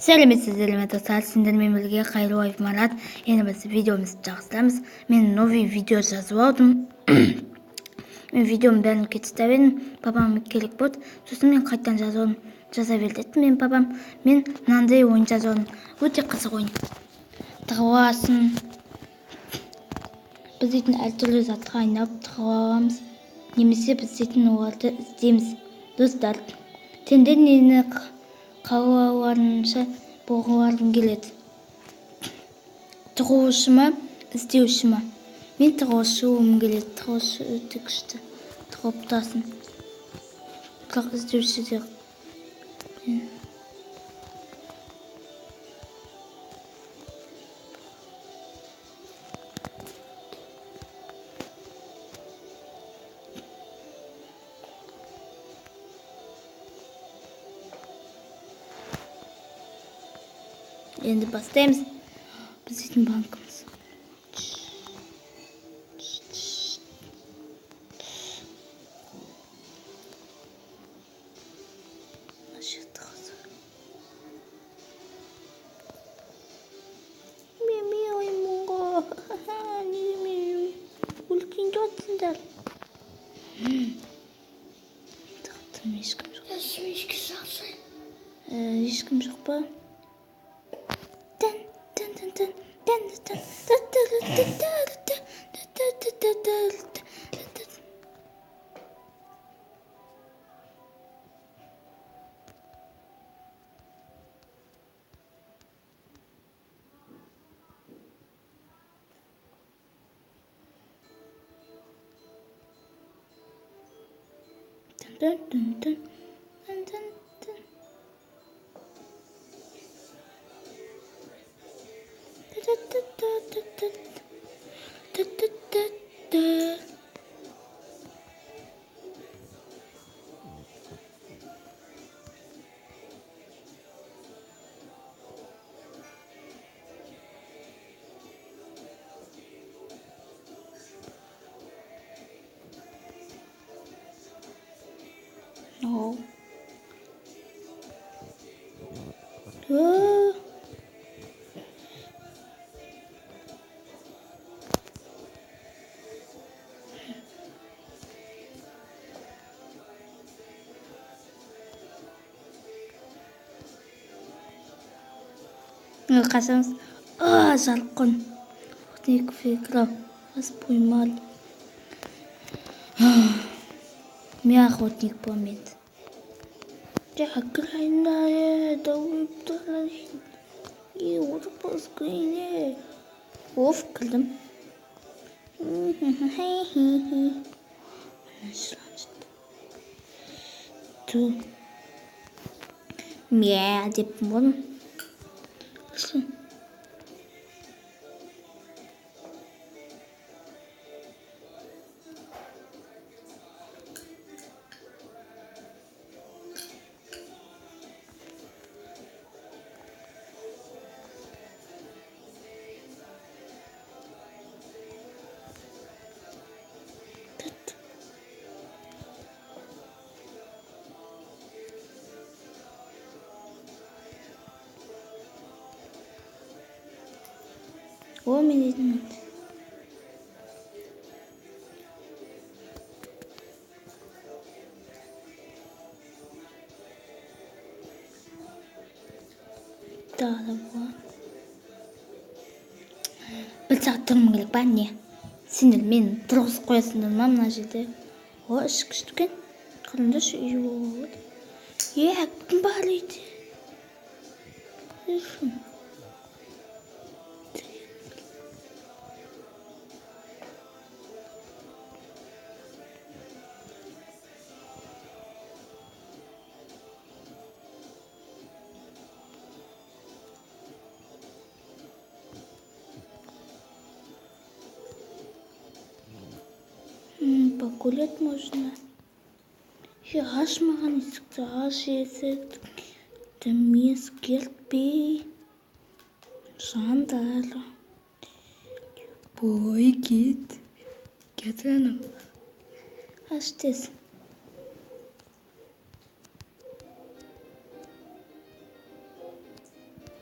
сәлеметсіздер ме достар, сендермен бірге Қайырлы Марат. Енді біз видеомызды жалғастырамыз. Мен новый видео жазып алдым. Мен видеоның бәрін кетістеп едім. Папам керек болды. Сосын мен қайтадан жаза бер деді мен папам. Мен мынандай ойын жазып алдым. Өте қызық ойын. Тығып аласың. Біз дейтін әртүрлі затқа айналып тығып аламыз. Немесе біз дейтін оларды іздейміз. Достар, сендер нені қалауларынша болғыларың келеді? Тығушы ма, іздеуші ма? Мен тығушым келеді. Тығушы өте күшті. Тығып тұрасың. Бірақ іздеуші де. Енді бастаймыз. Біз дейтін банкымыз. Үлкен жатсыңдар. Тақтым, ешкім жоқ. Ешкім жоқ па? No. Қасаңыз, жарқын. Охтник фигра. Вас поймали. Меня охотник помнит. Крайная долгая и отпускание. Оф, кілдім. Ту. Мя деп мұн. О, мен дейтін өт. Тағы ба. Бір сағат тұрмын керек ба, не? Сендер мен тұрғызып қоясыңдар ма мына жерде? О, ішкішті екен. Қараңдаршы, үй болады. Кім бар үйде? Погулять можно. Аш маған есікті аш есік. Дімес келтпей. Жандар. Бой кет. Кет анам. Аш тез.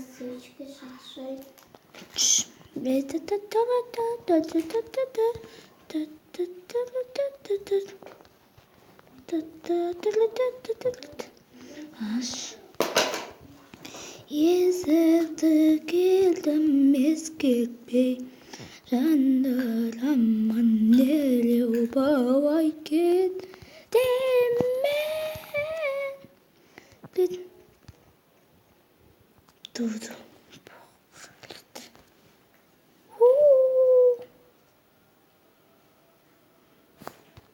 Свечки шашай. Есікті келдім ескертпей, жандырамын нелеу бауай кетемін. Дуду.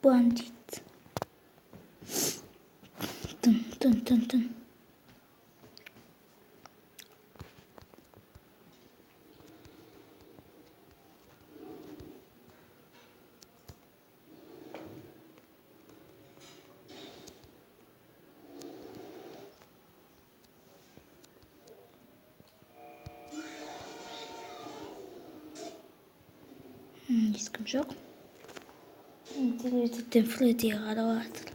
Бандит. Тын. Ешкім жоқ. Телевизорден Фредди қарап жатыр.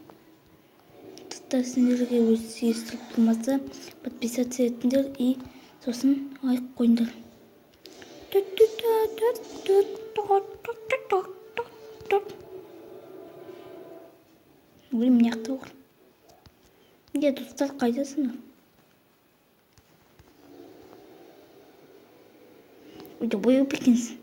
Достар, сендерге өзі естіліп тұрмаса, подписаться етіңдер и сосын лайк қойыңдар. Өлім неқті ол. Неге достар қайдасыңдар? Үйде бойы бекенсің.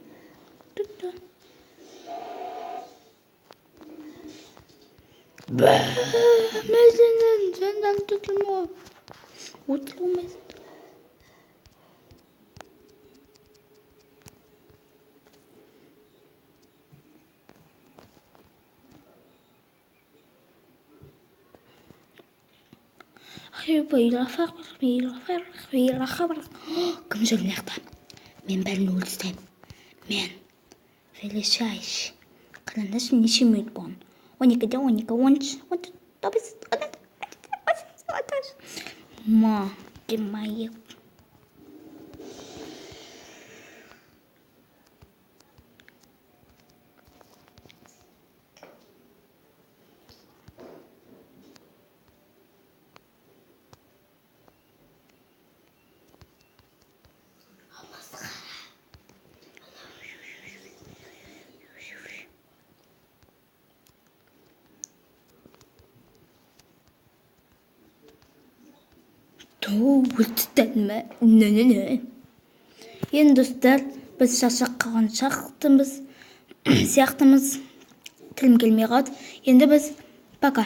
Мәзінен жандан тұтылма. Отырылмайсың. Кім жүр мына жақта? Мен бәрін өлтірем. Мен величайший. Қараңдаршы, неше минут болған? 12-де 12, 13, 14, 15. Маки мои. Өлтіртәлме? Не. Енді достар, біз шаршап қалған сияқтымыз. Тілім келмей қалды. Енді біз пока.